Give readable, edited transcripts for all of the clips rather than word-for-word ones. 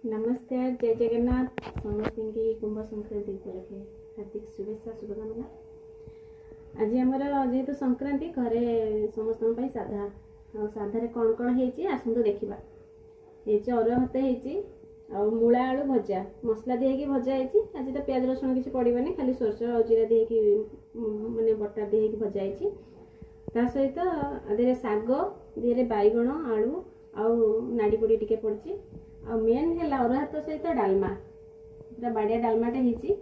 नमस्कार, जय जगन्नाथ। समस्त की कुंभ संक्रांति उपलक्षे हार्दिक शुभेच्छा शुभकामना। आज आमर जेहेतु संक्रांति घरे समस्त साधा आ साधारे कौन कौन होती आसतु देखा। अरुआ भात हो मूला आलू भजा मसला दी भजा होती। आज तो प्याज रसुण किसी पड़ोनी खाली सोरस और जीरा दी मानने बटा दी भजा होती। सहित आधे शाग दी बैगण आलू आउ नाड़ी पड़ी टे पड़ी आ मेन है अरुआ भात सहित डालमा पूरा बाड़िया डालमाटे होती।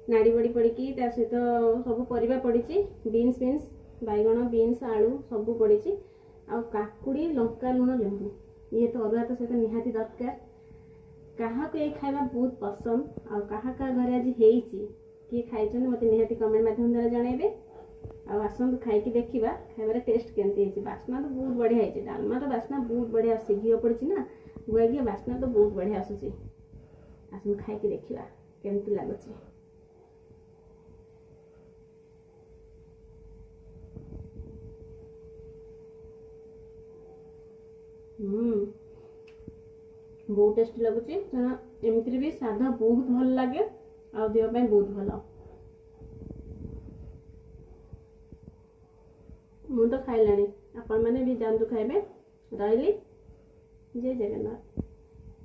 नाड़ी बड़ी पड़ी सहित सब परिवा पड़ी बीन्स बीन्स बैगण बीन्स आलू सब पड़ी आ काकुड़ी लंका लुण लेंबू ये तो अरुआ भात सहित निहाती दरकार। क्या ये खाଇବା बहुत पसंद आ क्या घर आज किए खाई मत निहाती कमेंट माध्यम द्वारा जनइबे। आसतु खाई देखा खाइबार टेस्ट केमती। बास्ना तो बहुत बढ़िया है। डालमा तो बास्ना बहुत बढ़िया आस घी पड़ी ना गुआ घी बास्ना तो बहुत बढ़िया आसूसी। आसतु खाई देखा केमती लगुच। बहुत टेस्टी लगुच। एमती भी साधा बहुत भल लगे आ देह बहुत भल। मु तो खाइलानी आपण मैंने भी जानतु खाइबे। रही जय जगन्नाथ।